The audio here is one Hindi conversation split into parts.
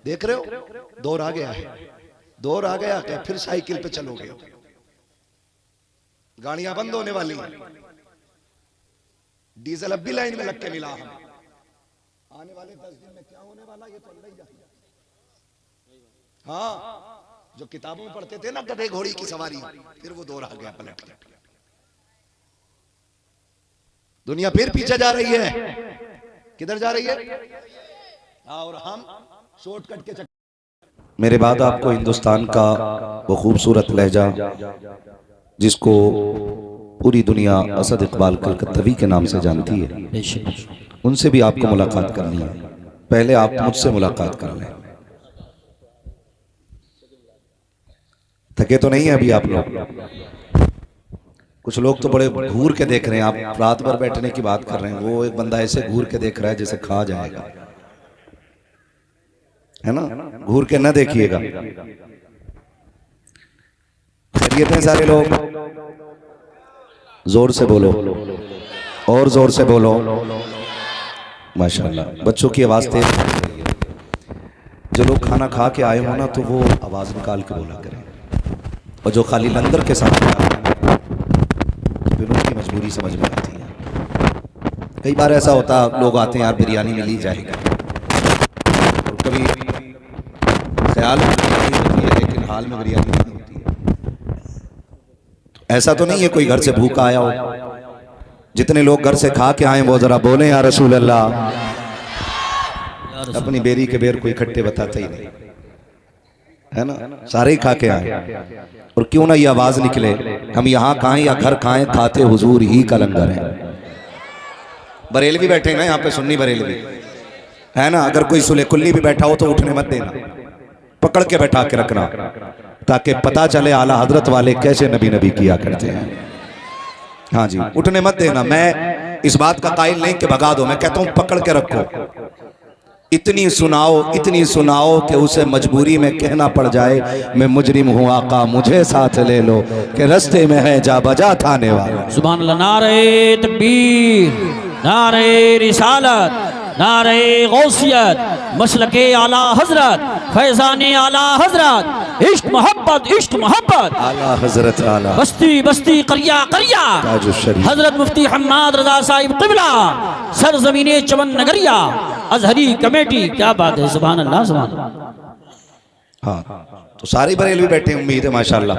देख रहे हो, दौर आ गया है, दौर आ गया क्या? फिर साइकिल पे चलोगे, गाड़ियां बंद होने वाली हैं, डीजल अब भी लाइन में लग के मिला हमें। आने वाले 10 दिन में क्या होने वाला ये तो अल्लाह ही जानता। हाँ, जो किताबों में पढ़ते थे ना गधे घोड़ी की सवारी, फिर वो दौर आ गया पलट के। दुनिया फिर पीछे जा रही है। किधर जा रही है? और हम शॉर्टकट के चक्कर। मेरे बाद आपको हिंदुस्तान का वो खूबसूरत लहजा जिसको पूरी दुनिया असद इकबाल कलकत्तवी के नाम से जानती है, उनसे भी आपको मुलाकात करनी है। पहले आप मुझसे मुलाकात कर लें। थके तो नहीं है अभी आप लोग? कुछ लोग तो बड़े घूर के देख रहे हैं। आप रात भर बैठने की बात कर रहे हैं, वो एक बंदा ऐसे घूर के देख रहा है जैसे खा जाएगा, है ना? घूर के ना देखिएगा। खैरियत है सारे लोग? जोर से बोलो, और जोर से बोलो। माशाल्लाह, बच्चों की आवाज तेज। जो लोग खाना खा के आए हो ना, तो वो आवाज निकाल के बोला करें, और जो खाली लंगर के साथ उनकी मजबूरी समझ में आती है। कई बार ऐसा होता, लोग आते हैं यार बिरयानी मिल ही जाएगा, और कभी ख्याल में बिरयानी होती है लेकिन हाल में बिरयानी नहीं होती है। ऐसा तो नहीं है कोई घर से भूखा आया हो। जितने लोग घर से खा के आए वो जरा बोले या रसूल अल्लाह। अपनी बेरी के बेर कोई इकट्ठे बताते ही नहीं, है ना? सारे ही खा के आए, और क्यों ना ये आवाज निकले, हम यहाँ खाएं या घर खाएं, खाते हुजूर ही का लंगर है। बरेलवी बैठे ना यहाँ पे, सुन्नी बरेलवी, है ना? अगर कोई सुले कुल्ली भी बैठा हो तो उठने मत देना, पकड़ के बैठा के रखना, ताकि पता चले आला हजरत वाले कैसे नबी नबी किया करते हैं। हाँ जी, उठने मत देना। मैं इस बात का कायल नहीं कि भगा दो, मैं कहता हूँ पकड़ के रखो। इतनी सुनाओ कि उसे मजबूरी में कहना पड़ जाए, मैं मुजरिम हूँ आका मुझे साथ ले लो, कि रास्ते में है जा बजा थाने वाला। सुभान अल्लाह। नारे तकबीर, नारे रिसालत, नारे गौसियत, मसलके आला हजरत, फैजाने आला हजरत, इश्क मोहब्बत आला हजरत आला, बस्ती बस्ती करिया करिया, हजरत मुफ्ती हम्माद रजा साहिब क़िबला, सरज़मीने चमन नगरिया, अजहरी कमेटी। क्या बात है, सुभान अल्लाह सुभान अल्लाह। हाँ, तो सारी बरेली बैठे, उम्मीद है माशाल्लाह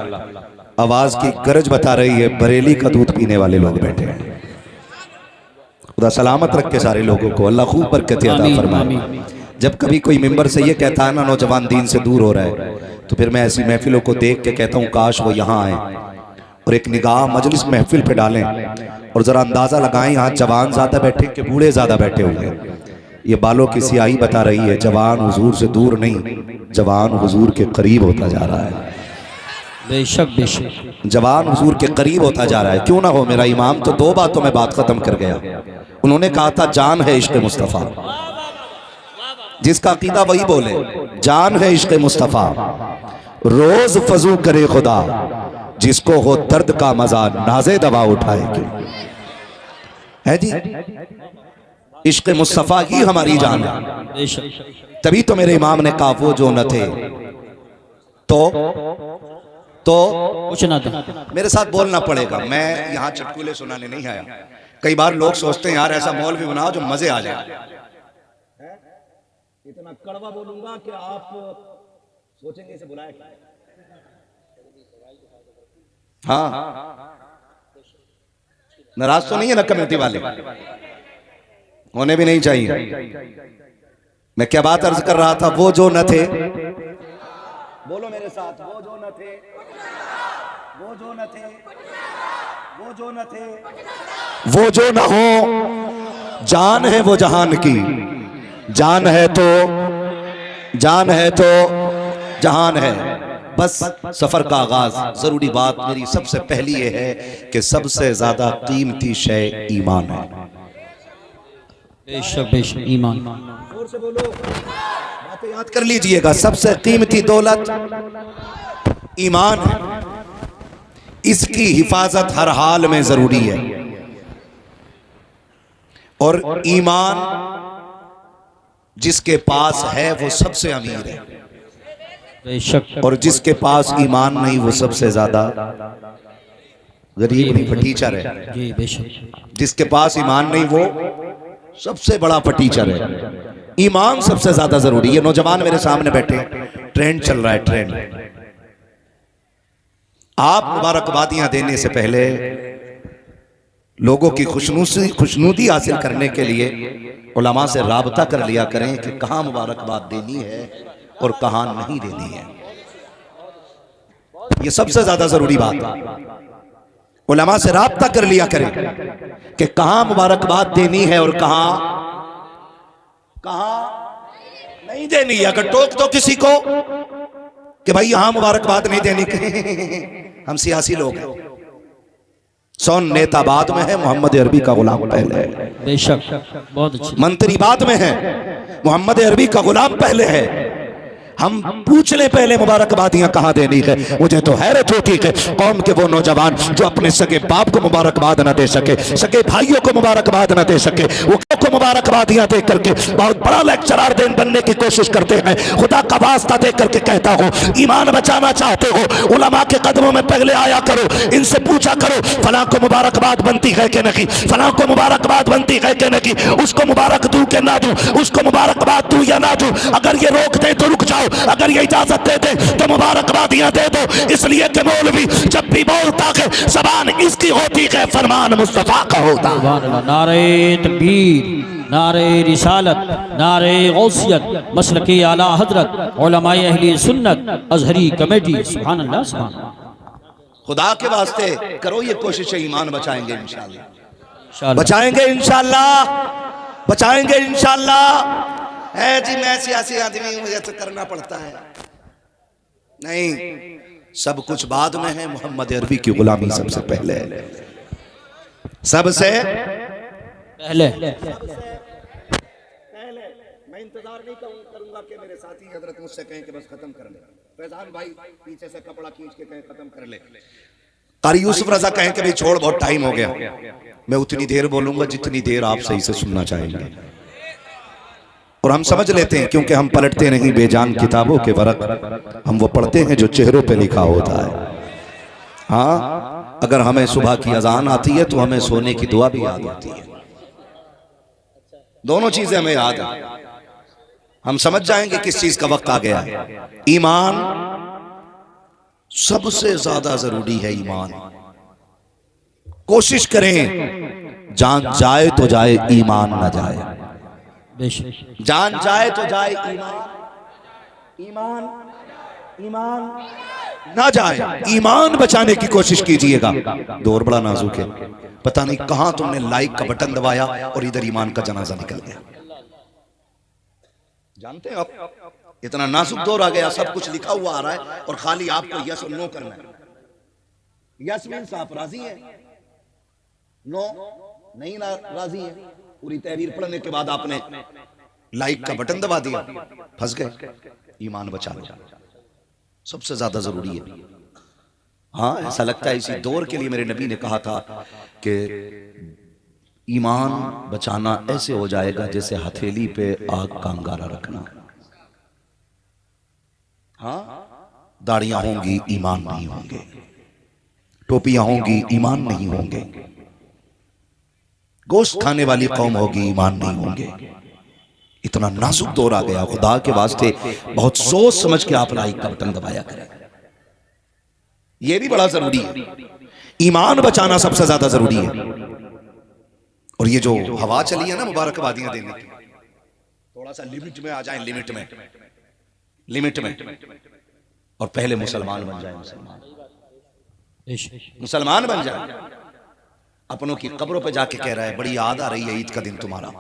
आवाज की गरज बता रही है, बरेली का दूध पीने वाले लोग बैठे हैं। खुदा सलामत रखे सारे लोगों को, अल्लाह खूब बरकत अता फरमाए। जब कभी कोई मिंबर से ये कहता है ना नौजवान दीन से दूर हो रहा है, तो फिर मैं ऐसी महफिलों को देख के कहता हूँ काश वो यहाँ आए और एक निगाह मजलिस महफिल पे डालें, और जरा अंदाजा लगाएं यहाँ जवान ज्यादा बैठे कि बूढ़े ज्यादा बैठे हुए। ये बालों की सियाही बता रही है, जवान हुजूर से दूर नहीं, जवान हुजूर के करीब होता जा रहा है। बेशक बेशक, जवान हुजूर के करीब होता जा रहा है। क्यों ना हो, मेरा इमाम तो 2 बातों में बात खत्म कर गया। उन्होंने कहा था जान है इश्क मुस्तफ़ा, जिसका अकीदा वही बोले, जान है इश्क मुस्तफ़ा, रोज फजू करे खुदा, जिसको हो दर्द का मजा नाजे दवा उठाए। क्यों है जी? इश्क मुस्तफ़ा ही हमारी जान है। तभी तो मेरे इमाम ने कहा वो जो न थे तो कुछ ना था। मेरे साथ बोलना पड़ेगा, मैं यहाँ चटकुले सुनाने नहीं आया। कई बार लोग सोचते हैं यार ऐसा मौलवी बनाओ जो मजे आ जाए। इतना कड़वा बोलूंगा कि आप सोचेंगे इसे बुलाया क्या? हाँ, नाराज तो नहीं है ना कमेटी वाले? होने भी नहीं चाहिए। मैं क्या बात अर्ज कर रहा था? वो जो न थे, बोलो मेरे साथ, वो जो न थे, वो जो न थे, वो जो न थे, वो जो न हो, जान है वो जहान की, जान है तो जहान है। बस सफर का आगाज। जरूरी बात मेरी सबसे पहली ये है कि सबसे ज्यादा कीमती शय ईमान है। बेशक बेशक, ईमान। जोर से बोलो, बातें याद कर लीजिएगा। सबसे कीमती दौलत ईमान है, इसकी हिफाजत हर हाल में जरूरी है। और ईमान जिसके पास है वो सबसे अमीर है, बेशक। और जिसके पास ईमान नहीं वो सबसे ज्यादा गरीब नहीं, फटीचर है। जी बेशक। जिसके पास ईमान नहीं वो सबसे बड़ा फटीचर है। ईमान सबसे ज्यादा जरूरी है। नौजवान मेरे सामने बैठे, ट्रेंड चल रहा है, ट्रेंड। आप मुबारकबादियां देने से पहले लोगों की खुशनुदी हासिल करने के लिए उलमा से राबता कर लिया करें कि कहां मुबारकबाद देनी है और कहां नहीं देनी है। यह सबसे ज्यादा जरूरी बात है। उलमा से राबता कर लिया करें कि कहां मुबारकबाद देनी है और कहां नहीं देनी है। अगर टोक दो किसी को कि भाई यहां मुबारकबाद नहीं देनी, हम सियासी लोग हैं। सोन नेता बाद में है, मोहम्मद अरबी का गुलाम पहले है। बेशक, बहुत अच्छी। मंत्री बाद में है, मोहम्मद अरबी का गुलाम पहले है। हम पूछ ले पहले मुबारकबादियां कहां देनी है। मुझे तो हैरत होती है कौम के वो नौजवान जो अपने सगे बाप को मुबारकबाद न दे सके, सगे भाइयों को मुबारकबाद न दे सके, वो को मुबारकबादियां दे करके बहुत बड़ा लेक्चरर बनने की कोशिश करते हैं। खुदा का वास्ता दे करके कहता हूं, ईमान बचाना चाहते हो उलमा के कदमों में पहले आया करो, इनसे पूछा करो फलां को मुबारकबाद बनती है कि नहीं, फलां को मुबारकबाद बनती है कि नहीं, उसको मुबारक दूं कि ना दूं, उसको मुबारकबाद दूं या ना दूं। अगर ये रोक दे तो रुक जाओ, अगर ये इजाजत दे दे तो मुबारकबादियां दे दो। इसलिए कि मौलवी जब भी बोलता है ज़बान इसकी होती है, फरमान मुस्तफा का होता है। नारे तकबीर, नारे रिसालत, नारे गौसियत, मसलकी आला हजरत, उलमाए अहले सुन्नत, अजहरी कमेटी। सुभान अल्लाह, सुभान अल्लाह। खुदा के वास्ते करो ये कोशिश, ईमान बचाएंगे इंशाअल्लाह, बचाएंगे इंशाअल्लाह, बचाएंगे इंशाअल्लाह। है जी मैं सियासी आदमी हूं, मुझे तो करना पड़ता है। नहीं, सब कुछ बाद में है। मोहम्मद अरबी की गुलामी सबसे पहले है, सबसे पहले। मैं इंतजार नहीं करूंगा कि मेरे साथी हजरत मुझसे कहें कि बस खत्म कर ले। फैजान भाई पीछे से कपड़ा खींच के कहें खत्म कर ले। कारी यूसुफ रजा कहें कि भाई छोड़ बहुत टाइम हो गया, मैं उतनी देर बोलूंगा जितनी देर आप सही से सुनना चाहेंगे। और हम समझ लेते हैं क्योंकि हम पलटते नहीं बेजान किताबों के वरक, हम वो पढ़ते हैं जो चेहरों पे लिखा होता है। हाँ, अगर हमें सुबह की अजान आती है तो हमें सोने की दुआ भी याद आती है। दोनों चीजें हमें याद है। हम समझ जाएंगे किस चीज का वक्त आ गया है। ईमान सबसे ज्यादा जरूरी है। ईमान कोशिश करें जान जाए तो जाए, ईमान ना जाए। जान जाए तो जाए, ईमान ना जाए। ईमान बचाने की कोशिश कीजिएगा। दौर बड़ा नाजुक है, पता नहीं कहां तुमने लाइक का बटन दबाया और इधर ईमान का जनाजा निकल गया। जानते हैं आप, इतना नाजुक दौर आ गया, सब कुछ लिखा हुआ आ रहा है और खाली आपको यस और नो करना है। यस मीन्स आप राजी हैं, नो नहीं राजी है। पूरी तहरीर पढ़ने के बाद आपने लाइक का बटन दबा दिया, फंस गए। ईमान बचा लो, सबसे ज्यादा जरूरी है। हाँ, ऐसा लगता है इसी दौर के लिए मेरे नबी ने कहा था कि ईमान बचाना ऐसे हो जाएगा जैसे हथेली पे आग का अंगारा रखना। हाँ, दाढ़ियां होंगी ईमान नहीं होंगे, टोपियां होंगी ईमान नहीं होंगे, गोश्त खाने वाली कौम होगी ईमान नहीं होंगे। इतना नाजुक दौर आ गया। खुदा के वास्ते बहुत सोच समझ के आप लाइक का बटन दबाया करें, यह भी बड़ा जरूरी है। ईमान बचाना सबसे ज्यादा जरूरी है। और ये जो हवा चली है ना मुबारकबादियां देने की, थोड़ा सा लिमिट में आ जाए, लिमिट में और पहले मुसलमान बन जाए, मुसलमान बन जाए। अपनों की कब्रों पे जाके कह रहा है बड़ी याद आ रही है ईद का दिन तुम्हारा,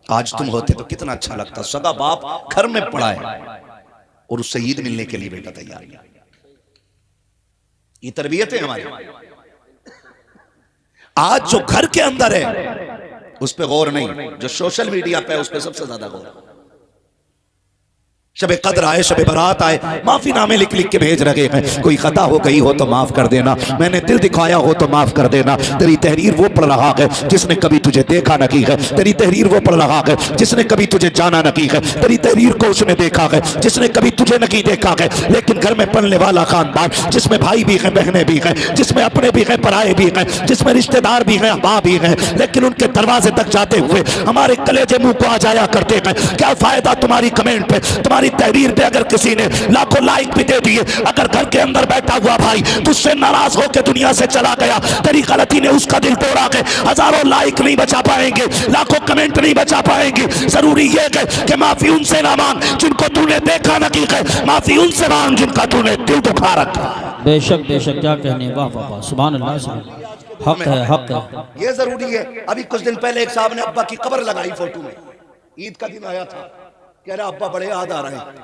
आज तुम होते तो कितना अच्छा लगता। सगा बाप घर में पड़ा है और उससे ईद मिलने के लिए बेटा तैयार है। ये तरबियत है हमारी। आज जो घर के अंदर है उस पे गौर नहीं, जो सोशल मीडिया पे है उस पे सबसे ज्यादा गौर। शब कद्र आए, शब बारात आए, माफी नामे लिख लिख के भेज रहे हैं। कोई खता हो गई हो तो माफ कर देना, मैंने दिल दिखाया हो तो माफ कर देना। तेरी तहरीर वो पढ़ रहा है जिसने कभी तुझे देखा न की है, तेरी तहरीर वो पढ़ रहा है जिसने कभी तुझे जाना न की है, तेरी तहरीर को उसने देखा है जिसने कभी तुझे नहीं देखा है। लेकिन घर में पलने वाला खानदान जिसमें भाई भी हैं, बहनें भी हैं, जिसमें अपने भी हैं, पराए भी हैं, जिसमें रिश्तेदार भी हैं, माँ भी हैं, लेकिन उनके दरवाजे तक जाते हुए हमारे कलेजे मुंह को आ जाया करते हैं। क्या फायदा तुम्हारी कमेंट पे, तुम्हारी तहरीर पे अगर किसी ने लाखों लाइक भी दे दिए, अगर घर के अंदर बैठा हुआ भाई तुझसे नाराज होकर दुनिया से चला गया, तेरी गलती ने उसका दिल तोड़ा है, हजारों लाइक नहीं बचा पाएंगे, लाखों कमेंट नहीं बचा पाएंगे। जरूरी ये है कि माफी उनसे ना मांग जिनको तूने देखा न की है, माफी उनसे मांग जिनका तूने दिल दुखा रखा। बेशक बेशक, क्या कहने, वाह वाह वाह, सुभान अल्लाह, सुभान। हक है, हक है। ये जरूरी है। अभी कुछ दिन पहले एक साहब ने अब्बा की कब्र लगाई फोटो में, ईद का दिन आया था, कह रहा अब्बा बड़े याद आ रहे हैं,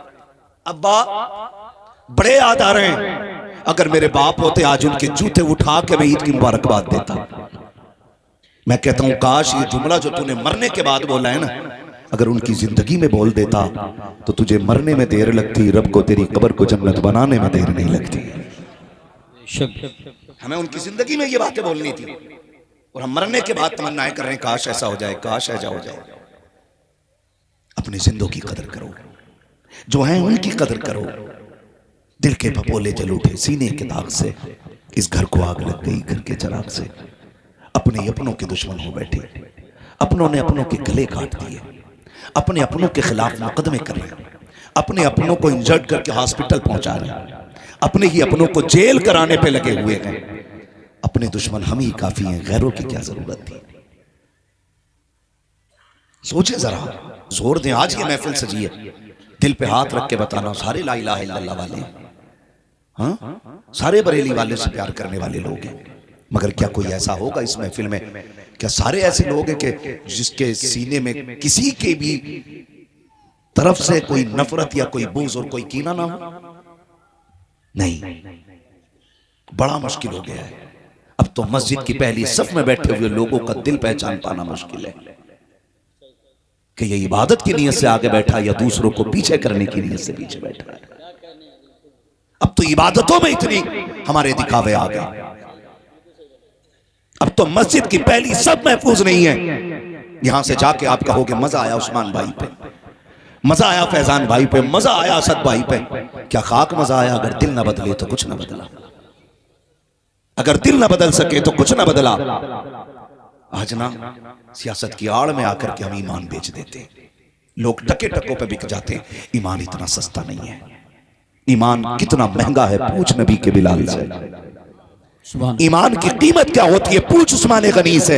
अब्बा बड़े याद आ रहे हैं। अगर मेरे बाप होते आज उनके जूते उठा के मैं ईद की मुबारकबाद देता। मैं कहता हूं काश ये जुमला जो तूने मरने के बाद बोला है ना, अगर उनकी जिंदगी में बोल देता तो तुझे मरने में देर लगती, रब को तेरी कब्र को जन्नत बनाने में देर नहीं लगती। हमें उनकी जिंदगी में ये बातें बोलनी थी और हम मरने के बाद तमन्नाएं कर रहे हैं काश ऐसा हो जाए, काश ऐसा हो जाए। अपने जिंदों की कदर करो, जो हैं उनकी कदर करो। दिल के भपोले जल उठे सीने के दाग से, इस घर को आग लग गई घर के चराग से। अपने अपनों के दुश्मन हो बैठे, अपनों ने अपनों के गले काट दिए, अपने अपनों के खिलाफ मुकदमे कर रहे हैं, अपने अपनों को इंजर्ड करके हॉस्पिटल पहुंचा रहे हैं, अपने ही अपनों को जेल कराने पे लगे हुए हैं। अपने दुश्मन हम ही काफी हैं, गैरों की क्या जरूरत थी। सोचे जरा, जोर दें। आज ये महफिल सजी है, दिल पे हाथ रख के बताना, सारे ला इलाहा इल्लल्लाह वाले, हाँ सारे बरेली वाले से प्यार करने वाले लोग हैं। मगर क्या कोई ऐसा होगा इस महफिल में, क्या सारे ऐसे लोग हैं कि जिसके सीने में किसी के भी तरफ से कोई नफरत या कोई बुग़्ज़ और कोई कीना ना हो? नहीं, बड़ा मुश्किल हो गया है। अब तो मस्जिद की पहली सफ में बैठे हुए लोगों का दिल पहचान पाना मुश्किल है कि ये इबादत की नीयत से आगे बैठा या दूसरों को पीछे करने की नीयत से पीछे बैठा है। अब तो इबादतों में इतनी हमारे दिखावे आ गए, अब तो मस्जिद की पहली सब महफूज नहीं है। यहां से जाके आप कहोगे मजा आया उस्मान भाई पे, मजा आया फैजान भाई पे, मजा आया असद भाई पे। क्या खाक मजा आया? अगर दिल ना बदले तो कुछ ना बदला, अगर दिल ना बदल सके तो कुछ ना बदला। आज ना सियासत की आड़ में आकर के हम ईमान बेच देते हैं, लोग टके टकों पे बिक जाते हैं। ईमान इतना सस्ता नहीं है। ईमान कितना महंगा है, पूछ नबी के बिलाल से। ईमान की कीमत क्या होती है, पूछ उस्मान गनी से।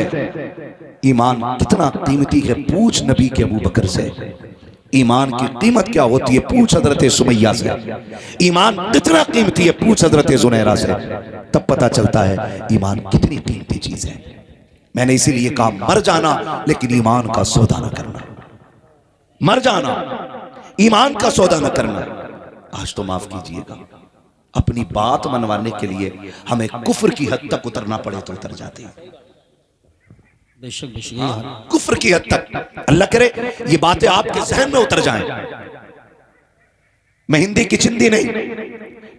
ईमान कितना कीमती है, पूछ नबी के अबू बकर से। ईमान की कीमत क्या होती है, पूछ हजरत सुमैया से। ईमान कितना कीमती है, पूछ हजरत जुनैरा से। तब पता चलता है ईमान कितनी कीमती चीज है। मैंने इसीलिए कहा मर जाना लेकिन ईमान का सौदा न करना, मर जाना ईमान का सौदा न करना। आज तो माफ कीजिएगा, अपनी बात मनवाने के लिए हमें कुफ्र की हद तक उतरना पड़े तो उतर जाते हैं। कुफ्र की हद तक। अल्लाह करे ये बातें आपके जहन में उतर जाएं। मैं हिंदी की चिंदी नहीं,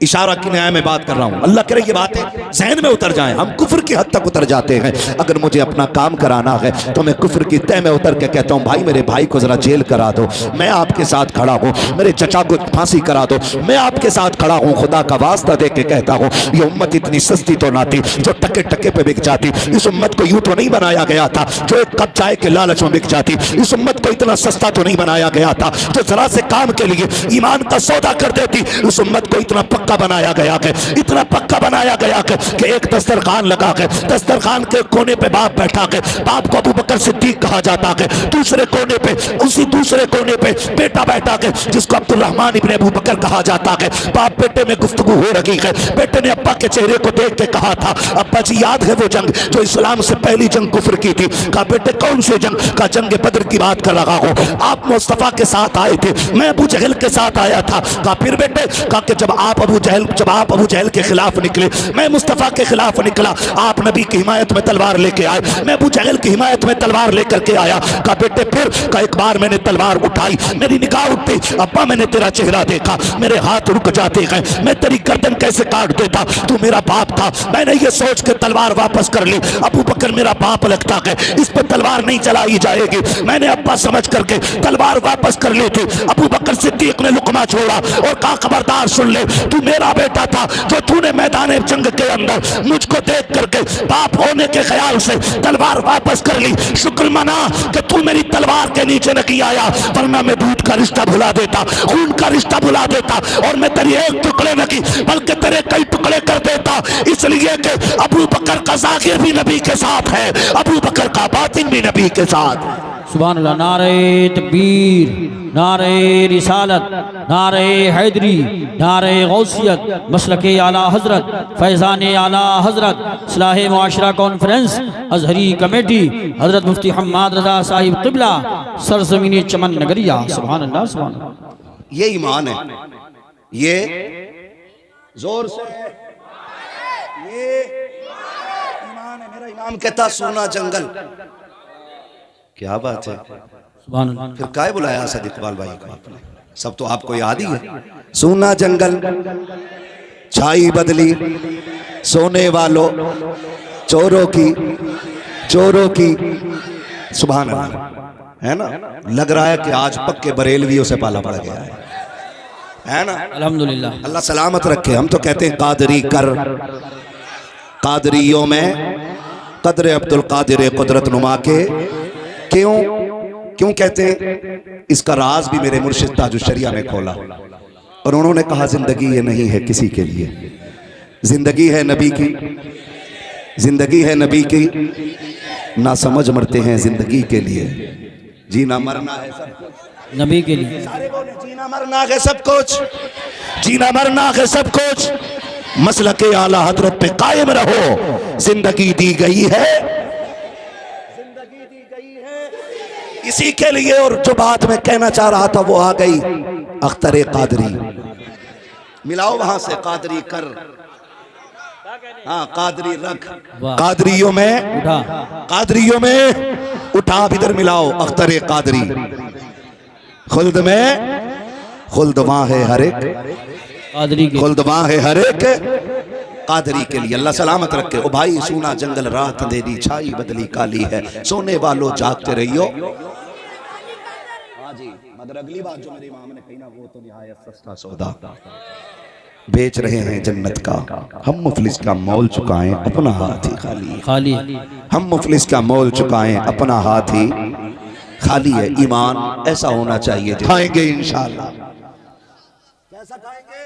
इशारा की न्याय में बात कर रहा हूं। अल्लाह करे ये बातें जहन में उतर जाएं। हम कुफ्र की हद तक उतर जाते हैं। अगर मुझे अपना काम कराना है तो मैं कुफ्र की तह में उतर के कहता हूं भाई मेरे भाई को जरा जेल करा दो, मैं आपके साथ खड़ा हूं। मेरे चचा को फांसी करा दो, मैं आपके साथ खड़ा हूं। खुदा का वास्ता दे के कहता हूं ये उम्मत इतनी सस्ती तो ना थी जो टके टके पे बिक जाती। इस उम्मत को यूं तो नहीं बनाया गया था जो एक कप चाय के लालच में बिक जाती। इस उम्मत को इतना सस्ता तो नहीं बनाया गया था जो जरा से काम के लिए ईमान का सौदा कर देती। इस उम्मत को इतना पक्का बनाया गया है, इतना पक्का बनाया गया है कि एक दस्तरखान लगा के दस्तरखान के कोने पे बाप बैठा है, बाप को अबू बकर सिद्दीक कहा जाता है। दूसरे कोने पे, उसी दूसरे कोने पे बेटा बैठा है जिसको अब्दुल रहमान इब्ने अबू बकर कहा जाता है। बाप बेटे में गुफ्तगू हो रही है। बेटे ने अब्बा के चेहरे को देख के कहा था अब्बा जी याद है वो जंग जो इस्लाम से पहली जंग कुफ्र की थी? कहा बेटे कौन सी जंग? का जंग बदर की बात कर लगा हूँ। आप मुस्तफ़ा के साथ आए थे, मैं अबू जहल के साथ आया था। कहा फिर बेटे, कहा कि जब आप अबू जहल के खिलाफ निकले, मैं मुस्तफ़ा के खिलाफ निकला। आप नबी की हिमायत में तलवार लेके आए, मैं अबू जहल की हिमायत में तलवार लेकर के आया। कहा बेटे फिर, कहा एक बार मैंने तलवार उठाई, मेरी निगाह उठी, अब्बा मैंने तेरा चेहरा देखा, मेरे हाथ रुक जाते हैं, मैं तेरी गर्दन कैसे काट देता, तू मेरा बाप था। मैंने ये सोच के तलवार वापस कर ली, अबू बकर मेरा बाप लगता है, इस पर तलवार नहीं चलाई जाएगी। मैंने अब्बा समझ करके तलवार वापस कर ली थी। अबू बकर सिद्दीक ने लुकमा छोड़ा और कहा खबरदार सुन ले, तू मेरा बेटा था, जो तूने मैदान जंग के अंदर मुझको देख करके बाप होने के ख्याल से तलवार वापस कर ली। शुक्र मना कि तू मेरी तलवार के नीचे नहीं आया, वरना मैं दूध का रिश्ता भुला देता, खून का रिश्ता भुला देता, और मैं तेरी एक टुकड़े नहीं बल्कि तेरे कई टुकड़े कर देता। इसलिए कि अबू बकर का ज़ाहिर भी नबी के साथ है, अबू बकर का बातिन भी नबी के साथ। सुभान अल्लाह। नारे तकबीर, नारे रिसालत, नारे हैदरी, नारे गौसियत, मसलके आला हजरत, फैज़ान आला हजरत, इस्लाह मुआशरा कॉन्फ्रेंस, अजहरी कमेटी, हजरत मुफ्ती हम्माद रजा साहिब क़िबला, सरज़मीन चमन नगरिया। सुभान अल्लाह, सुभान अल्लाह। ये ईमान है, ये जोर से ये ईमान है। मेरा इमाम कहता सोना जंगल, क्या बात है। सुभान अल्लाह। फिर काय बुलाया असद इकबाल भाई को आपने, सब तो आपको याद ही है। सोना जंगल छाई बदली, सोने वालों चोरों की। सुभान अल्लाह, है ना। लग रहा है कि आज पक्के बरेलवियों से पाला पड़ गया है ना। अल्हम्दुलिल्लाह, अल्लाह सलामत रखे। हम तो कहते हैं कादरी कर, कादरियों में कदर अब्दुल कादिर कुदरत नुमा के। क्यों कहते हैं, इसका राज भी मेरे मुर्शिद ताजुश शरिया ने खोला, और उन्होंने कहा जिंदगी ये नहीं है किसी के लिए, जिंदगी है नबी की, जिंदगी है नबी की, ना समझ मरते हैं जिंदगी के लिए, जीना मरना है सब कुछ नबी के लिए। सारे बोले जीना मरना है सब कुछ, जीना मरना है सब कुछ, मसलके आला हजरत पे कायम रहो, जिंदगी दी गई है, जिंदगी दी गई है इसी के लिए। और जो बात मैं कहना चाह रहा था वो आ गई, अख्तर कादरी। मिलाओ वहां से कादरी कर, हाँ कादरी रख, कादरियों में उठा, कादरियों में उठा, इधर मिलाओ अख्तर कादरी। खुल्द में खुल्द वहां है हर एक कादरी के, खुल्द वहां है हर एक कादरी के लिए। अल्लाह सलामत रखे। ओ भाई सुना जंगल रात अंधेरी छाई बदली काली है, सोने वालों जागते रहियो। हाँ जी, मगर अगली बात जो मेरे इमाम ने कही ना, वो तो निहायत सस्ता सौदा। बेच रहे हैं जन्नत का हम, मुफलिस का मोल चुकाएं अपना हाथ ही खाली, खाली। हम मुफलिस का मोल चुकाएं अपना हाथ ही खाली है। ईमान ऐसा होना चाहिए, खाएंगे इंशाअल्लाह। कैसा खाएंगे?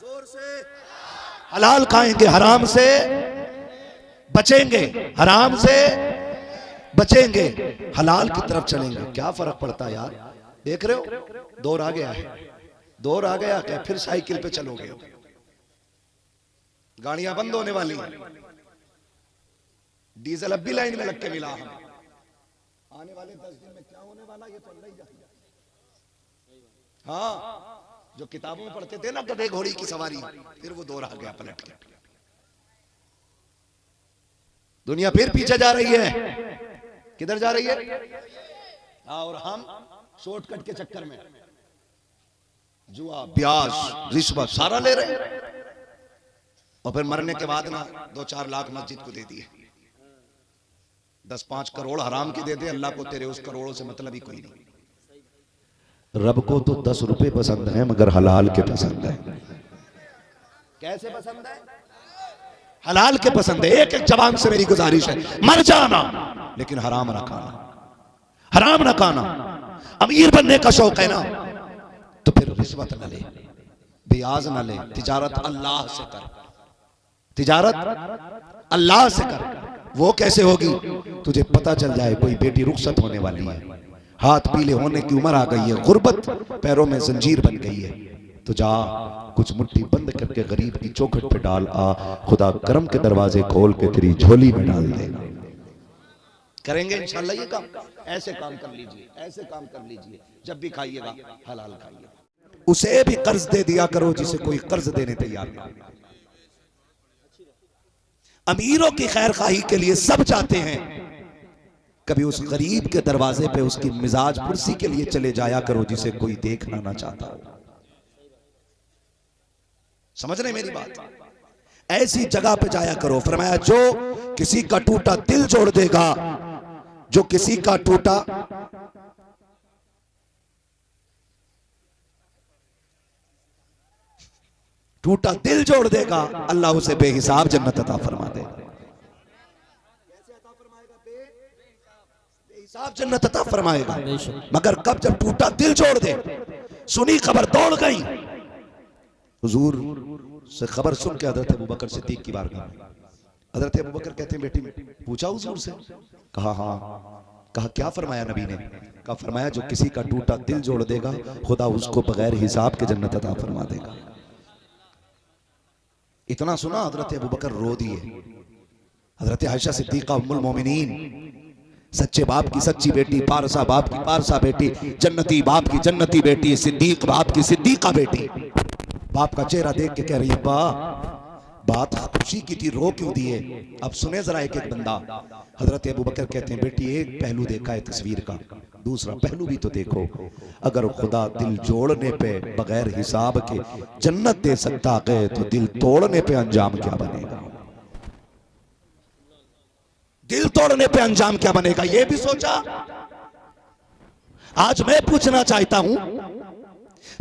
जोर से हलाल खाएंगे, हराम से बचेंगे, हराम से बचेंगे, हलाल की तरफ चलेंगे। क्या फर्क पड़ता है यार, देख रहे हो दौर आ गया है, दौर आ गया क्या, फिर साइकिल पे चलोगे, गाड़ियां बंद होने वाली हैं, डीजल अब भी लाइन में लग के मिला। हम आने वाले 10 दिन में क्या होने वाला ये तो अल्लाह ही जानता। हाँ, जो किताबों में पढ़ते थे ना गधे घोड़ी की सवारी, फिर वो दौर आ गया पलट के। दुनिया फिर पीछे जा रही है, किधर जा रही है? और हम शॉर्टकट के चक्कर में जुआ, ब्याज, रिश्वत सारा ले रहे हैं, और फिर मरने के बाद ना 2-4 लाख मस्जिद को दे दिए, 10-5 करोड़ हराम की दे दे, अल्लाह को तेरे उस करोड़ों से मतलब ही कोई नहीं। रब को तो 10 रुपए पसंद है, मगर हलाल के पसंद है। कैसे पसंद है? हलाल के पसंद है। एक एक जवान से मेरी गुजारिश है, मर जाना लेकिन हराम ना खाना, हराम ना खाना। अमीर बनने का शौक है ना, तो फिर रिश्वत न ले, ब्याज न ले, तिजारत अल्लाह से कर, तिजारत अल्लाह से कर। वो कैसे होगी? तुझे पता चल जाए कोई बेटी रुखसत होने वाली है, हाथ पीले होने की उम्र आ गई है, गुर्बत पैरों में जंजीर बन गई है, तो जा कुछ मुट्ठी बंद करके गरीब की चौखट पे डाल आ, खुदा करम के दरवाजे खोल के तेरी झोली में डाल देगा। करेंगे इंशाल्लाह ये काम। ऐसे काम कर लीजिए, ऐसे काम कर लीजिए, जब भी खाइएगा हलाल खाइए। उसे भी कर्ज दे दिया करो जिसे कोई कर्ज देने तैयार ना। अमीरों की खैर खाही के लिए सब चाहते हैं, कभी उस गरीब के दरवाजे पे उसकी मिजाज पुरसी के लिए चले जाया करो जिसे कोई देखना ना चाहता हो। समझ रहे मेरी बात? ऐसी जगह पे जाया करो। फरमाया जो किसी का टूटा दिल जोड़ देगा, जो किसी का टूटा दिल जोड़ देगा, अल्लाह उसे बेहिसाब जन्नत अता फरमा देगा। बेहिसाब जन्नत अता फरमाएगा। मगर कब? जब टूटा दिल जोड़ दे। सुनी खबर दौड़ गई, हुजूर से खबर सुन के हजरत अबू बकर सिद्दीक की बारगाह में। हजरत अबू बकर कहते हैं बेटी पूछा हुजूर से? कहा हाँ। कहा क्या फरमाया नबी ने? कहा फरमाया जो किसी का टूटा दिल जोड़ देगा खुदा उसको बगैर हिसाब के जन्नत अता फरमा देगा। इतना सुना हजरत अबू बकर रो दिए। हजरत आयशा सिद्दीका उम्मुल मोमिनीन, सच्चे बाप की सच्ची बेटी, पारसा बाप की पारसा बेटी, जन्नती बाप की जन्नती बेटी, सिद्दीक बाप की सिद्दीका बेटी, बाप का चेहरा देख के कह रही है बा बात खुशी की थी, रो क्यों दिए? अब सुने जरा एक एक बंदा। हजरत अबू बकर कहते हैं बेटी एक पहलू देखा है तस्वीर का, दूसरा पहलू भी तो देखो। अगर खुदा दिल जोड़ने पे बगैर हिसाब के जन्नत दे सकता है तो दिल तोड़ने पे अंजाम क्या बनेगा? दिल तोड़ने पे अंजाम क्या बनेगा ये भी सोचा? आज मैं पूछना चाहता हूं,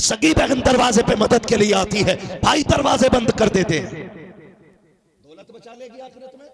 सगी बहन दरवाजे पे मदद के लिए आती है, भाई दरवाजे बंद कर देते हैं। दौलत बचा लेगी आखिरत में?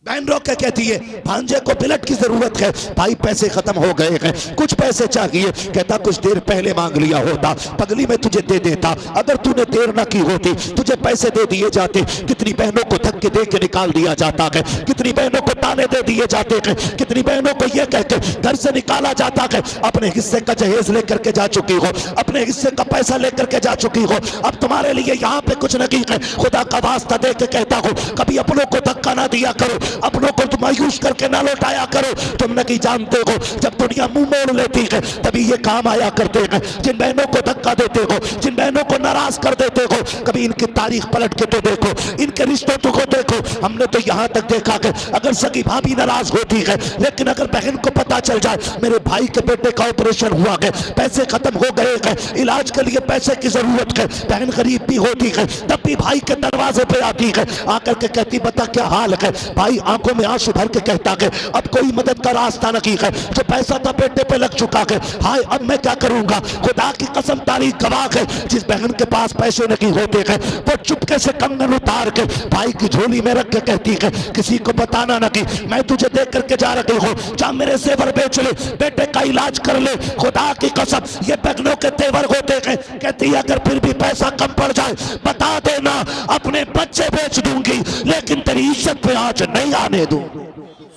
बहन रोक के कहती है भांजे को बिलट की जरूरत है, भाई पैसे खत्म हो गए हैं, कुछ पैसे चाहिए। कहता कुछ देर पहले मांग लिया होता, पगली में तुझे दे देता, अगर तूने देर ना की होती तुझे पैसे दे दिए जाते। कितनी बहनों को धक्के दे के निकाल दिया जाता है, कितनी बहनों को ताने दे दिए जाते हैं, कितनी बहनों को यह कहकर घर से निकाला जाता है अपने हिस्से का जहेज लेकर के जा चुकी हो, अपने हिस्से का पैसा लेकर के जा चुकी हो, अब तुम्हारे लिए यहाँ पे कुछ नहीं है। खुदा का वास्ता दे के कहता हूँ कभी अपनों को धक्का ना दिया करो, अपनों को तुम मायूस करके ना लौटाया करो। तुम नहीं जानते हो जब दुनिया मुंह मोड़ लेती है तभी ये काम आया करते हैं। जिन बहनों को धक्का देते हो, जिन बहनों को नाराज कर देते हो, कभी इनकी तारीख पलट के तो देखो, इनके रिश्तों को देखो। हमने तो यहाँ तक देखा कि अगर सगी भाभी नाराज होती है, लेकिन अगर बहन को पता चल जाए मेरे भाई के बेटे का ऑपरेशन हुआ है, पैसे खत्म हो गए हैं, इलाज के लिए पैसे की जरूरत है, बहन गरीब भी होती है, तब भी भाई के दरवाजे पे आती है, आकर के कहती बता क्या हाल है। भाई आंखों में आंसू भर के कहता है अब कोई मदद का रास्ता नहीं है, जो पैसा था बेटे पे लग चुका है, हाय अब मैं क्या करूंगा। खुदा की कसम तारीख गवाह है, जिस बहन के पास पैसे नहीं होते हैं वो चुपके से कंगन उतार के भाई की झोली में रख के कहती है किसी को बताना नहीं, मैं तुझे देख करके जा रही हूँ, जा मेरे सेवर बेच ले, बेटे का इलाज कर ले। खुदा की कसम ये बहनों के तेवर होते हैं। कहती है अगर फिर भी पैसा कम पड़ जाए बता देना, अपने बच्चे बेच दूंगी लेकिन तेरी इज्जत पे आंच नहीं आने दूं।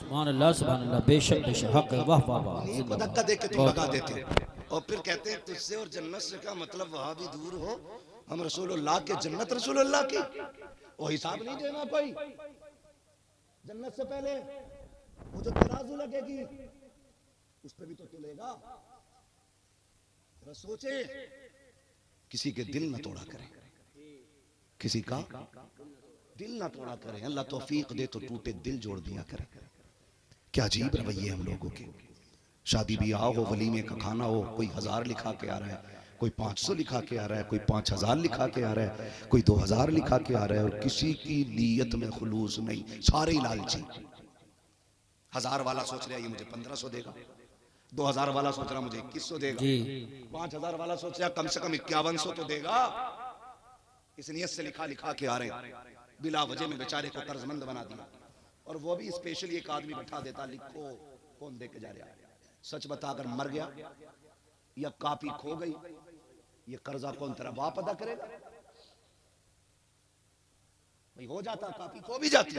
सुभान अल्लाह बेशक बेशक हक है, वाह वाह वाह। धक्का देख के तुम लगा देते और फिर कहते हैं तुझसे और जन्नत से का मतलब वहां भी दूर हो, हम रसूलुल्लाह के जन्नत रसूलुल्लाह की, वो हिसाब नहीं देना कोई। जन्नत से पहले वो जो तराजू लगेगी उस पर भी तो तुलेगा। सोचे किसी के दिल न तोड़ा करें, किसी का दिल ना तोड़ा करें, अल्लाह तौफीक दे तो टूटे दिल जोड़ दिया करें। क्या अजीब रवैये हम लोगों के। शादी ब्याह हो, वलीमे का खाना हो, कोई 1000 लिखा के आ रहा है, कोई 500 लिखा के आ रहा है, कोई 5000 लिखा के आ रहा है, कोई 2000 लिखा के आ रहा है और किसी की नीयत में खुलूस नहीं, सारे ही लालची। 1000 वाला सोच रहा है ये मुझे 1500 देगा, 2000 वाला सोच रहा मुझे 2100 देगा, 5000 वाला सोच रहा कम से कम 5100 तो देगा। इस नियत से लिखा लिखा के आ रहे हैं, बिला वजह में बेचारे को कर्जमंद बना दिया। और वो भी स्पेशली एक आदमी बैठा देता, लिखो कौन दे के जा रहा है। सच बता अगर मर गया या कापी खो गई, ये कर्जा कौन तेरा बाप अदा करेगा? भाई हो जाता, कापी खो भी जाती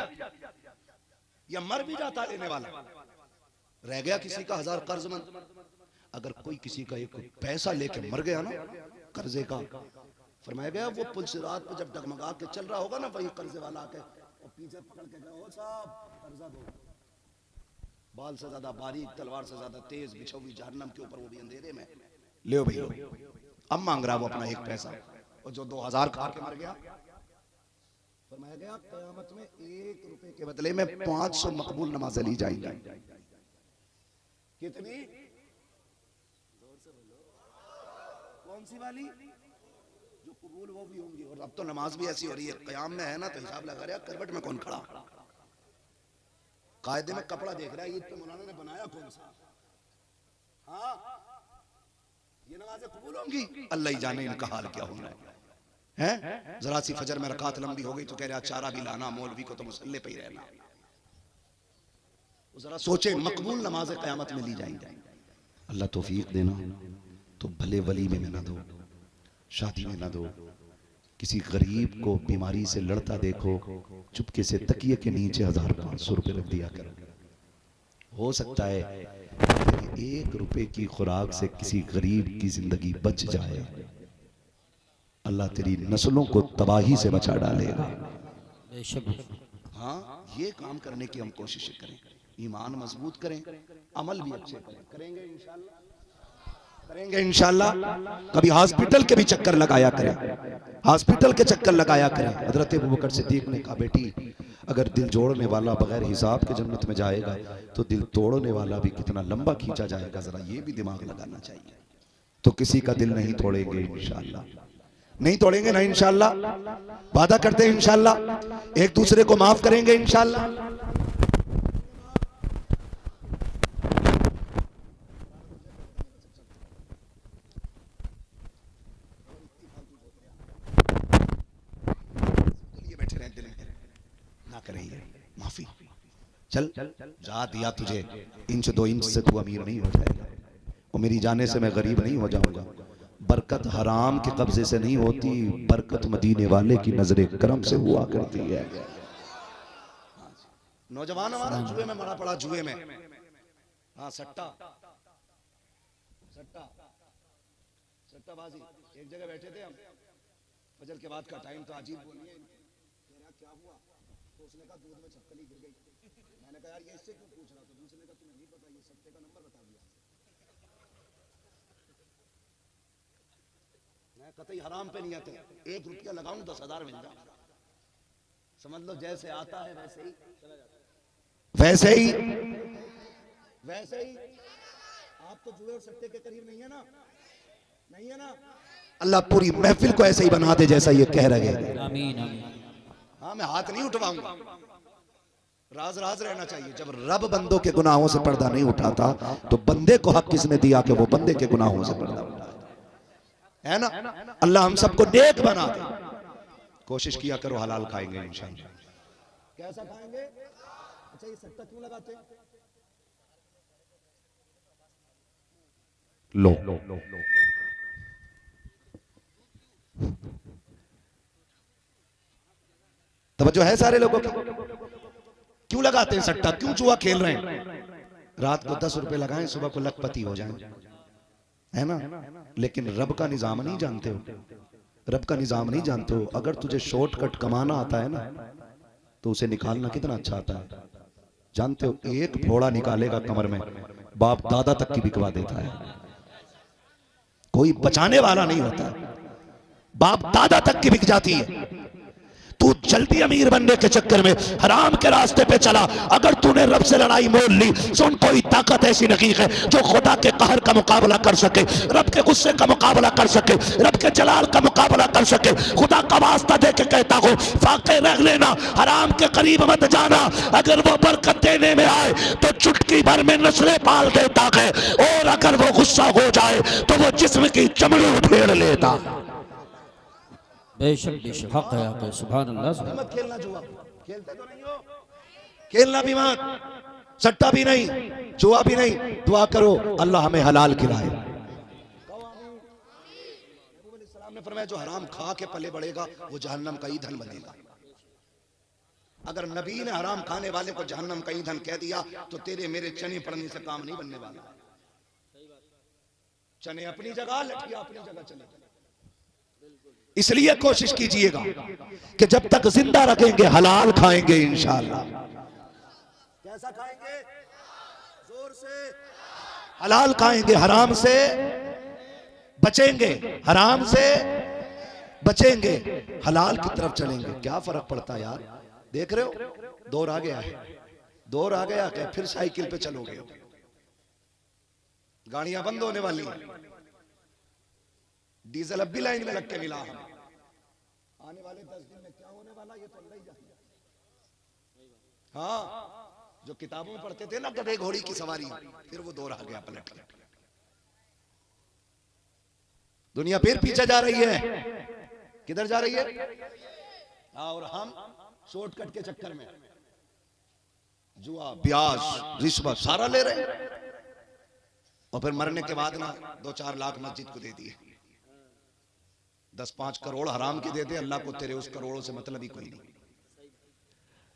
या मर भी जाता लेने वाला, रह गया किसी का 1000 कर्जमंद। अगर कोई किसी का एक पैसा लेके मर गया ना कर्जे का, फरमाया गया वो पुल सिरात पे जब डगमगा के चल रहा होगा ना, वही कर्जे वाला आके पीछे पकड़ के गए, ओ साहब कर्जा दो। बाल से ज्यादा बारीक, तलवार से ज्यादा तेज, बिछी हुई जहन्नम के ऊपर, वो भी अंधेरे में। ले भाई लो। अब मांग रहा वो अपना एक पैसा, और जो 2000 खा के मर गया, फरमाया गया क़यामत में 1 रुपए के बदले में 500 मकबूल नमाजें ली जाएंगी। कितनी? कौन सी वाली? जो कबूल वो भी होंगी। और अब तो नमाज भी ऐसी हो रही है, क़याम में है ना, तो हिसाब लगा रहा है करवट में कौन खड़ा, कायदे में कपड़ा देख रहा है, ईद पे मौलाना ने बनाया कौन सा। हाँ, ये नमाजें कबूल होंगी, अल्लाह ही जाने इनका हाल क्या होना है। जरा सी फजर में रकात लंबी हो गई तो कह रहा चारा भी लाना, मौलवी को तो मुसल्ले पे ही रहना। जरा सोचे, मकबूल नमाजें क़यामत में ली जाएंगी। अल्लाह तौफीक देना। तो भले वली में ना दो, शादी में ना दो, किसी गरीब को बीमारी से लड़ता देखो, चुपके से तकिए के नीचे 1500 रुपए रख दिया करो। हो सकता है 1 रुपए की खुराक से किसी गरीब की जिंदगी बच जाए, अल्लाह तेरी नस्लों को तबाही से बचा डालेगा। हाँ, ये काम करने की हम कोशिश करें, ईमान मजबूत करें, अमल भी अच्छे करें। करेंगे इंशाल्लाह, करेंगे इंशाल्लाह। कभी हॉस्पिटल के भी चक्कर लगाया करें, हॉस्पिटल के चक्कर लगाया करें। हजरत अबू बकर सिद्दीक ने कहा, बेटी अगर दिल जोड़ने वाला बगैर हिसाब के जन्नत में जाएगा तो दिल तोड़ने वाला भी कितना लंबा खींचा जाएगा, जरा ये भी दिमाग लगाना चाहिए। तो किसी का दिल नहीं तोड़ेंगे इंशाल्लाह, नहीं तोड़ेंगे ना इंशाल्लाह, वादा करते हैं इंशाल्लाह। एक दूसरे को माफ करेंगे इंशाल्लाह। माफी चल जा दिया तुझे, 1-2 इंच से तू अमीर नहीं हो जाएगा, और मेरी जाने से मैं गरीब नहीं हो जाऊंगा। बरकत हराम के कब्जे से नहीं होती, बरकत मदीने वाले की नजरे करम से हुआ करती है। नौजवान हमारा जुए में मरा पड़ा, जुए में, हाँ सट्टा सट्टा सट्टाबाजी। एक जगह बैठे थे हम, फजर के बाद का टाइम, तो अजीब बोलिए क्या हुआ, तो उसने कहा दूध में छपकली गिर गई। मैंने कहा यार ये इससे क्यों पूछ रहा, तो दूसरे ने कहा तुम्हें नहीं पता, ये सट्टे का नंबर बता दिया। मैं कतई हराम पे नहीं आते, 1 रुपया लगाऊं 10,000 मिल जाए, समझ लो जैसे आता है वैसे ही वैसे ही वैसे ही। आप तो जुए और सट्टे के करीब नहीं है ना, नहीं है ना। अल्लाह पूरी महफिल को ऐसे ही बना दे जैसा ये कह रहे हैं। आमीन आमीन। हाँ, मैं हाथ नहीं उठवाऊंगा, राज राज रहना चाहिए। जब रब बंदों के गुनाहों से पर्दा नहीं उठाता तो बंदे को हक किसने दिया कि वो बंदे के गुनाहों से पर्दा उठाए, है ना। अल्लाह हम सबको नेक बना दे। कोशिश किया करो, हलाल खाएंगे इंशाअल्लाह। कैसा खाएंगे? अच्छा, ये सट्टा क्यों लगाते हैं? लो तवज्जो है सारे लोगों की? क्यों लगाते हैं सट्टा, क्यों जुआ खेल रहे हैं? रात को 10 रुपए लगाएं, सुबह को लखपति हो जाएं, है ना। लेकिन रब का निजाम नहीं जानते हो, रब का निजाम नहीं जानते हो। अगर तुझे शॉर्टकट कमाना आता है ना, तो उसे निकालना कितना अच्छा आता है जानते हो। एक फोड़ा निकालेगा कमर में, बाप दादा तक की बिकवा देता है, कोई बचाने वाला नहीं होता, बाप दादा तक की बिक जाती है। तू जल्दी अमीर बनने के चक्कर में हराम के रास्ते पे चला, अगर तूने रब से लड़ाई मोल ली, सुन कोई ताकत ऐसी नहीं है जो खुदा के कहर का मुकाबला कर सके, रब के गुस्से का मुकाबला कर सके, रब के जलाल का मुकाबला कर सके। खुदा का वास्ता दे के कहता हूँ, फाके रख लेना, हराम के करीब मत जाना। अगर वो बरकत देने में आए तो चुटकी भर में नस्लें पाल देता है, और अगर वो गुस्सा हो जाए तो वो जिस्म की चमड़ी उधेड़ लेता। बेशक बेशक हक है, हक है। सुभान अल्लाह। मत खेलना जुआ, खेलते तो नहीं हो, खेलना भी मत, सट्टा भी नहीं, जुआ भी नहीं। दुआ करो अल्लाह हमें हलाल खिलाए। सलाम ने फरमाया, जो हराम खा के पले बढ़ेगा वो जहन्नम का ईंधन बनेगा। अगर नबी ने हराम खाने वाले को जहन्नम का ईंधन कह दिया तो तेरे मेरे चने पड़ने से काम नहीं बनने वाला। चने अपनी जगह, लठिया अपनी जगह चले। इसलिए कोशिश कीजिएगा कि जब तक जिंदा रखेंगे हलाल खाएंगे इंशाअल्लाह। कैसा खाएंगे? जोर से हलाल खाएंगे, हराम से बचेंगे, हराम से बचेंगे, हलाल की तरफ चलेंगे। क्या फर्क पड़ता है यार? देख रहे हो दौर आ गया है, दौर आ गया क्या? फिर साइकिल पे चलोगे, गाड़ियां बंद होने वाली हैं, डीजल अब भी लाइन में लग के मिला है। आने वाले 10 दिन में क्या होने वाला ये तो नहीं जाए। हाँ, जो किताबों में पढ़ते थे ना गधे घोड़ी की सवारी, फिर वो दौर आ गया पलट के। दुनिया फिर पीछे जा रही है। किधर जा रही है? और हम शॉर्टकट के चक्कर में जुआ, ब्याज, रिश्वत सारा ले रहे हैं, और फिर मरने के बाद ना 2-4 लाख मस्जिद को दे दिए, 10-5 करोड़ हराम की दे दे, अल्लाह को तेरे उस करोड़ों से मतलब ही कोई नहीं।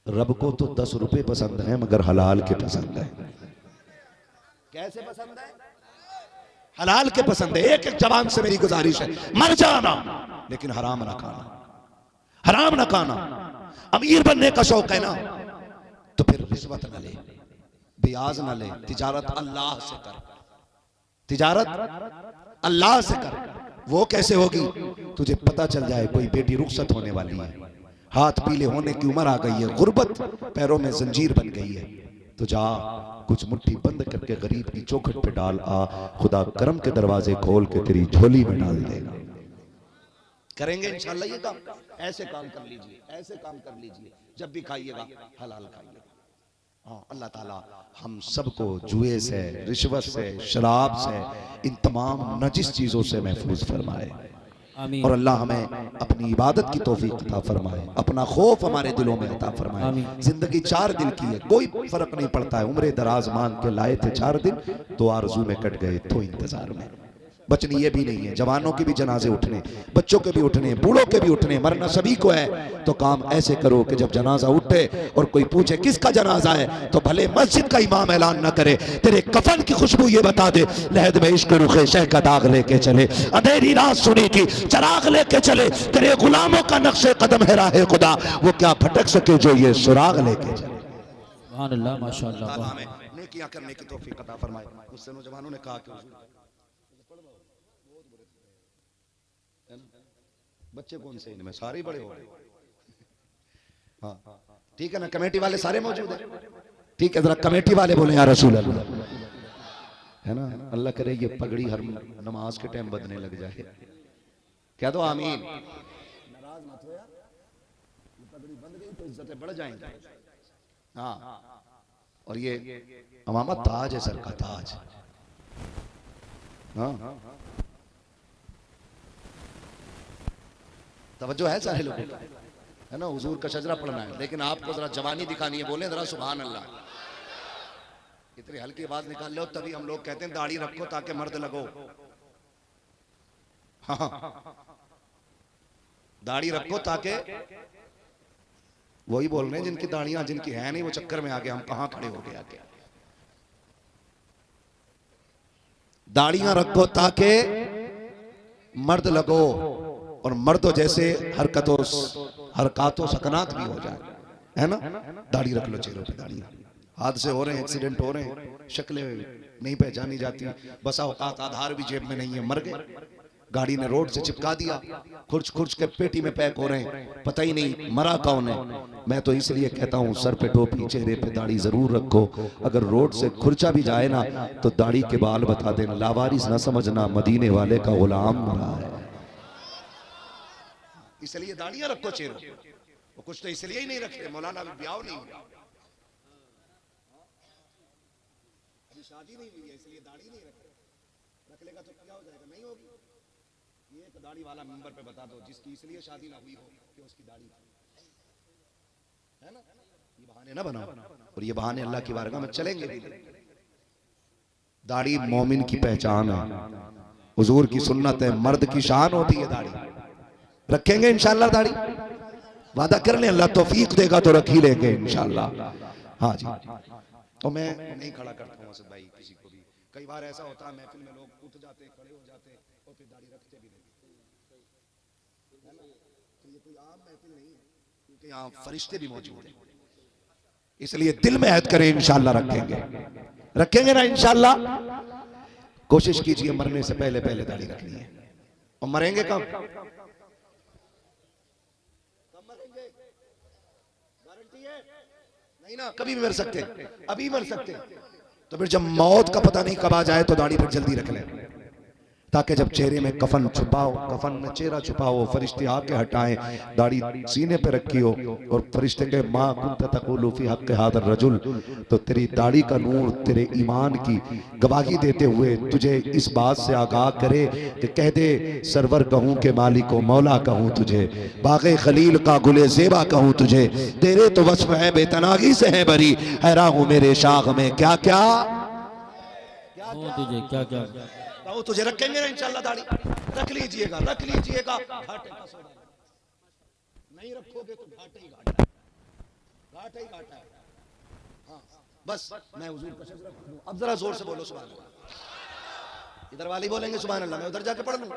रब को तो 10 रुपए पसंद है मगर हलाल के पसंद है। कैसे पसंद है? हलाल के पसंद है। एक एक जवान से मेरी गुजारिश है, मर जाना लेकिन हराम ना खाना, हराम ना खाना। अमीर बनने का शौक है ना, तो फिर रिश्वत न ले, ब्याज न ले, तिजारत अल्लाह से कर, तिजारत अल्लाह से कर। वो कैसे होगी? तुझे पता चल जाए कोई बेटी रुखसत होने वाली है, हाथ पीले होने की उम्र आ गई है, गुर्बत पैरों में जंजीर बन गई है, तो जा कुछ मुट्ठी बंद करके गरीब की चौखट पे डाल आ, खुदा करम के दरवाजे खोल के तेरी झोली में डाल देगा। करेंगे इंशाल्लाह ये काम। ऐसे काम कर लीजिए, ऐसे काम कर लीजिए, जब भी खाइएगा हलाल खाइएगा। हाँ, अल्लाह ताला हम सबको जुए से, रिश्वत से, शराब से, इन तमाम नजिस चीजों से महफूज फरमाए। और अल्लाह हमें अपनी इबादत की तौफीक अता फरमाए, अपना खौफ हमारे दिलों में अता फरमाए। जिंदगी 4 दिन की है, कोई फर्क नहीं पड़ता है। उम्र दराज मांग के लाए थे 4 दिन, तो आरजू में कट गए तो इंतजार में। बचनी ये भी नहीं है, जवानों के भी जनाजे उठने, बच्चों के भी उठने, बूढ़ों के भी उठने, मरना सभी को है। तो काम ऐसे करो कि जब जनाजा उठे और कोई पूछे किसका जनाजा है, तो भले मस्जिद का इमाम ऐलान न करे, तेरे कफन की खुशबू ये बता दे, लहद में इश्क रुखे शह का दाग लेके चले, अंधेरी रात सुनी थी चराग लेके चले, तेरे गुलामों का नक्शे कदम है राहे खुदा, वो क्या भटक सके जो ये सुराग लेके चले। सुभान अल्लाह, माशाअल्लाह। नेकियां करने की तौफीक अता फरमाए। मुझसे नौजवानों ने कहा कि बच्चे कौन से इनमें, सारे बड़े हो गए। हाँ ठीक है ना, कमेटी वाले सारे मौजूद हैं। ठीक है, जरा कमेटी वाले बोले या रसूल अल्लाह, है ना। अल्लाह करे ये पगड़ी हर नमाज के टाइम बदने लग जाए। क्या तो आमीन। नाराज मत हो यार, ये पगड़ी बंद गई तो इज्जतें बढ़ जाएंगी। हाँ, और ये अमामा ताज है, सर का ताज। हाँ, तवज्जो है सारे लोगों का, है ना। हुजूर का शजरा पढ़ना है, लेकिन आपको जरा जवानी दिखानी है। बोले जरा सुभान अल्लाह। इतनी हल्की आवाज निकाल लो, तभी हम लोग कहते हैं दाढ़ी रखो ताकि मर्द लगो। हाँ, दाढ़ी रखो ताकि, वही बोल रहे हैं जिनकी दाढ़ियां जिनकी है नहीं, वो चक्कर में आ गए हम कहां खड़े हो गए आके। दाढ़ियां रखो ताकि मर्द लगो, और मर्दों जैसे हरकतों सकनात भी हो जाए, है ना। दाढ़ी रख लो चेहरों पे, दाढ़ी। हादसे हो रहे हैं, एक्सीडेंट हो रहे हैं, शक्लें नहीं पहचानी जाती, बसा औकात आधार भी जेब में नहीं है, मर गए। गाड़ी ने रोड से चिपका दिया, खुर्च खुर्च के पेटी में पैक हो रहे हैं, पता ही नहीं मरा कौन है। मैं तो इसलिए कहता हूँ सर पे टोपी, चेहरे पे दाढ़ी जरूर रखो। अगर रोड से खुर्चा भी जाए ना, तो दाढ़ी के बाल बता देना, लावारिस ना समझना, मदीने वाले का गुलाम मरा है। इसलिए दाढ़ियां रखो चेहरों। वो कुछ तो इसलिए ही नहीं रखते, मौलाना अभी ब्याह नहीं हुआ, अभी शादी नहीं हुई है, इसलिए दाढ़ी नहीं रखते। रख लेगा तो क्या हो जाएगा, नहीं होगी। ये एक दाढ़ी वाला मेंबर पे बता दो जिसकी इसलिए शादी ना हुई हो कि उसकी दाढ़ी है ना। ये बहाने ना बनाओ, और ये बहाने अल्लाह की बारगाह में चलेंगे भी। दाढ़ी मोमिन की पहचान है, हुजूर की सुन्नत है, मर्द की शान होती है दाढ़ी। रखेंगे इंशाल्लाह दाढ़ी, वादा कर ले, अल्लाह तौफीक देगा तो रख ही लेंगे इंशाल्लाह। हाँ जी, तो मैं नहीं खड़ा करता हूँ असद भाई किसी को भी। कई बार ऐसा होता है महफिल में लोग उठ जाते, खड़े हो जाते और फिर दाढ़ी रखते भी नहीं। क्योंकि यहाँ फरिश्ते भी मौजूद हैं, इसलिए दिल में ऐद करें इंशाअल्लाह रखेंगे, रखेंगे ना इंशाअल्लाह। कोशिश कीजिए मरने से पहले पहले दाढ़ी रखनी है। और मरेंगे कब? गारंटी है? नहीं ना, कभी भी मर सकते, अभी मर सकते। तो फिर जब मौत का पता नहीं कब आ जाए तो दाढ़ी पर जल्दी रख लें, ताकि जब चेहरे में कफन छुपाओ, कफन में चेहरा छुपाओ, फरिश्ते आके हटाएं, दाढ़ी सीने पे रखी हो और फरिश्ते के माँ कुंत तक़ूलु फी हक़्क़ हाज़ा रजुल, तो तेरी दाढ़ी का नूर तेरे ईमान की गवाही देते हुए तुझे इस बात से आगाह करे कि कह दे सरवर कहूँ के मालिक को मौला कहूँ तुझे, बाग़े खलील का गुले ज़ेबा कहूँ तुझे, तेरे तो वस्फ़ है बेतनागी से है बरी, हैरान हूँ मेरे शाख में क्या क्या तुझे क्या क्या वो तुझे रखेंगे ना इंशाअल्लाह। दाढ़ी रख लीजिएगा, रख लीजिएगा, घाटे का सौदा नहीं रखोगे तो घाटे ही घाटा है, घाटा ही घाटा है। हाँ बस मैं हुजूर का शुक्र करूं। अब जरा जोर से बोलो सुभान अल्लाह। इधर वाली बोलेंगे सुभान अल्लाह, मैं उधर जाके पढ़ लूं।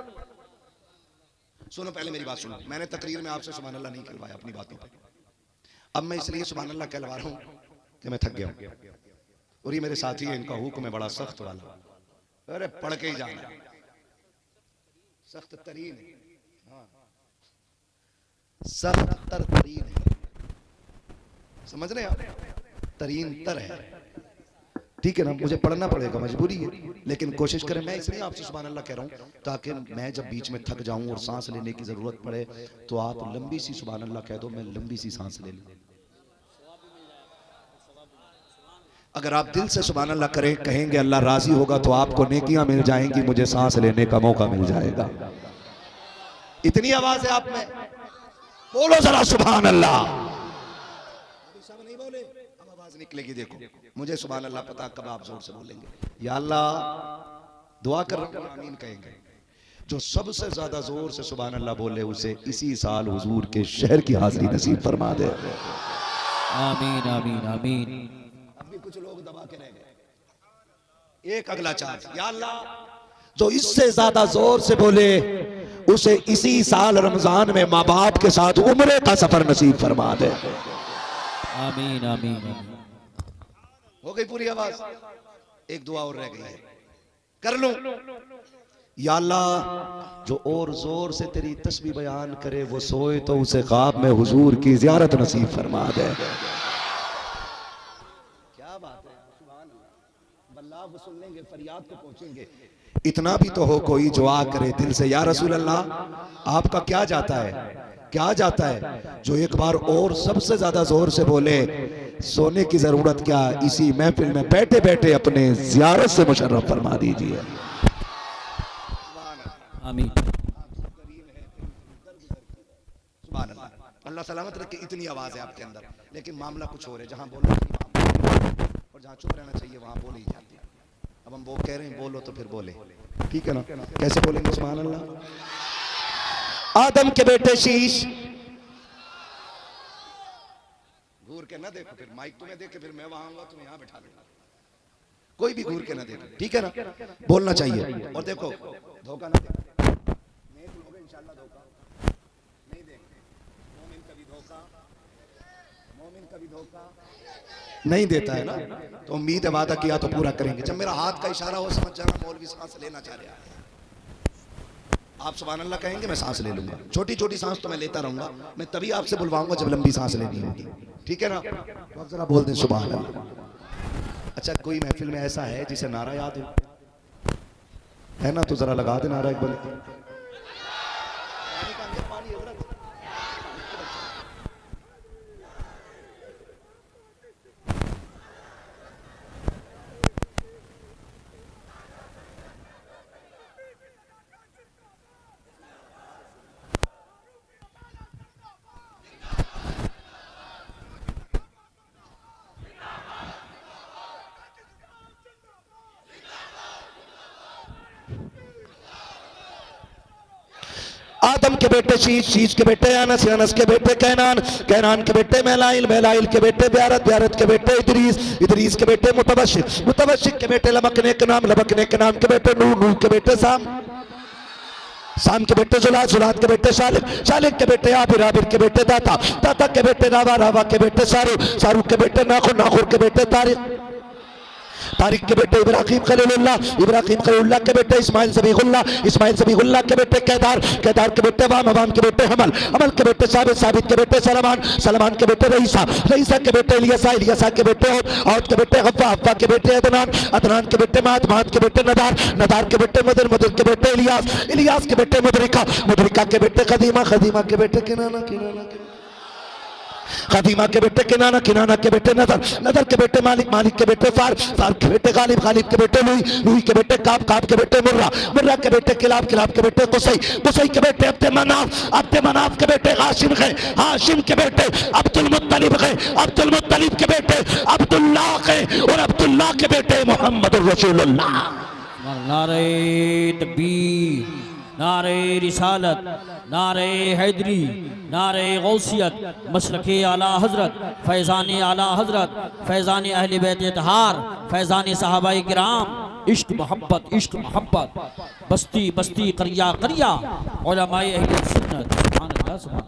सुनो पहले मेरी बात सुनो, मैंने तकरीर में आपसे सुभान अल्लाह नहीं कहलवाया अपनी बातों पर। अब मैं इसलिए सुभान अल्लाह कहलवा रहा हूं कि मैं थक गया हूं, और ये मेरे साथी है, इनका हुक्म है बड़ा सख्त वाला, अरे पढ़ के ही जाना, सख्त तरीन है, हाँ सख्त तरीन है, समझ रहे हैं आप, तरीन तर है, ठीक है ना। मुझे पढ़ना पड़ेगा, मजबूरी है, लेकिन कोशिश करें। मैं इसलिए आपसे सुभान अल्लाह कह रहा हूं ताकि मैं जब बीच में थक जाऊं और सांस लेने की जरूरत पड़े तो आप लंबी सी सुभान अल्लाह कह दो, मैं लंबी सी सांस ले लूं। अगर आप दिल से सुभान अल्लाह करें, कहेंगे अल्लाह राजी होगा तो आपको नेकियां मिल जाएंगी, मुझे सांस लेने का मौका मिल जाएगा। इतनी आवाज है आप में, बोलो जरा सुभान अल्लाह। सब नहीं बोले, अब आवाज निकलेगी। देखो मुझे सुभान अल्लाह पता कब आप जोर से बोलेंगे, या अल्लाह दुआ कर रहा हूं, आमीन कहेंगे। जो सबसे ज्यादा जोर से सुभान अल्लाह बोले उसे इसी साल हुजूर के शहर की हाजिरी नसीब फरमा दे। आमीन आमीन आमीन। कुछ लोग दबा के रह गए। एक अगला चार्ज, या अल्लाह जो इससे ज्यादा जोर से बोले उसे इसी साल रमजान में माँ बाप के साथ उम्रे का सफर नसीब फरमा दे। आमीन आमीन। हो गई पूरी आवाज, एक दुआ और रह गई है, कर लूं। या अल्लाह जो और जोर से तेरी तस्बीह बयान करे वो सोए तो उसे ख्वाब में हुजूर की जियारत नसीब फरमा दे। सुन लेंगे, फरियाद को पहुंचेंगे। इतना भी तो हो कोई जो आ करे दिल से, या रसूल अल्लाह आपका क्या जाता है, क्या जाता है। जो एक बार और सबसे ज्यादा जोर से बोले सोने की जरूरत क्या, इसी महफिल में बैठे बैठे अपने जियारत से मुशर्रफ फरमा दीजिए। आमीन। अल्लाह सलामत रखे। इतनी आवाज है आपके अंदर, लेकिन मामला कुछ और है। जहां बोलना चाहिए और जहां चुप रहना चाहिए वहां बोल ही जाती है। अब हम वो कह रहे हैं बोलो तो फिर बोले, ठीक है ना। कैसे बोलेंगे सुभान अल्लाह। आदम के बेटे शीश, घूर के ना देखो, फिर माइक तुम्हें देखे, फिर मैं वहां आऊंगा तुम्हें यहां बैठा लूंगा। कोई भी घूर के ना देखो, ठीक है ना, बोलना चाहिए। और देखो धोखा ना देखो, नेक लोग इंशाल्लाह धोखा नहीं देंगे। मोमिन कभी धोखा, मोमिन कभी धोखा नहीं देता है ना। तो उम्मीद है वादा किया तो पूरा करेंगे। जब मेरा हाथ का इशारा हो समझ जाना मौलवी सांस लेना चाह रहा है। आप सुभान अल्लाह कहेंगे मैं सांस ले लूंगा, छोटी छोटी सांस तो मैं लेता रहूंगा, मैं तभी आपसे बुलवाऊंगा जब लंबी सांस लेनी होगी, ठीक है ना। तो आप जरा बोल दें सुभान अल्लाह। अच्छा कोई महफिल में ऐसा है जिसे नारा याद है ना, तो जरा लगा दे नारा एक बार। आदम के बेटे शीश, शीश के बेटे अनस, अनस के बेटे कैनान, कैनान के बेटे मैलाइल, मैलाइल के बेटे ब्यारत, ब्यारत के बेटे इदरीस, इदरीस के बेटे मुतवशिक, मुतवशिक के बेटे लबकने के नाम, लबकने के नाम के बेटे नूह, नूह के बेटे साम। साम के बेटे जुलाद, जुलाद के बेटे शालिक, शालिक के बेटे आबिर, आबिर के बेटे दाता, दाता के बेटे रावा, रावा के बेटे सारू, सारू के बेटे नाखुर, नाखुर के बेटे तारिक, तारिक के बेटे इब्राहिम खलीलुल्लाह, इब्राहिम खलीलुल्लाह के बेटे इस्माइल ज़बीहुल्लाह, इस्माइल ज़बीहुल्लाह के बेटे केदार, केदार के बेटे वाम, वाम के बेटे हमल, हमल के बेटे साबित, साबित के बेटे सलमान, सलमान के बेटे रईसा, रईसा के बेटे इलियासा, इलियासा के बेटे औद के बेटे हफ्फा, हफ्फा के बेटे अदनान, अदनान के बेटे मात, मात के बेटे नदार, नदार के बेटे मदर, मदर के बेटे इलियास, इलियास के बेटे मुदरिका, मुदरिका के बेटे खदीमा, खदीमा के बेटे किनाना, किनाना के खदीमा के बेटे किनाना, किनाना के बेटे नदर, नदर के बेटे मालिक, मालिक के बेटे फार, फार के बेटे गालिब, गालिब के बेटे लुई, लुई के बेटे काब, काब के बेटे मुर्रा, मुर्रा के बेटे किलाब, किलाब के बेटे कुसई, कुसई के बेटे अब्दे मनाफ, अब्दे मनाफ के बेटे हाशिम है, हाशिम के बेटे अब्दुल मुत्तलिब है, अब्दुल मुत्तलिब के बेटे अब्दुल्लाह है, और अब्दुल्लाह के बेटे मोहम्मद रसूलुल्लाह। नारे तकबीर, नारे रिसालत, नारे हैदरी, नारे गौसियत, मशरक़े आला हज़रत, फैज़ान आला हज़रत, फैज़ान अहले बैत तहार, फैज़ान सहाबाए किराम, इश्क मोहब्बत, इश्क मोहब्बत, बस्ती बस्ती, क़रिया क़रिया, उलमाए अहले सुन्नत। सुभान अल्लाह, सुभान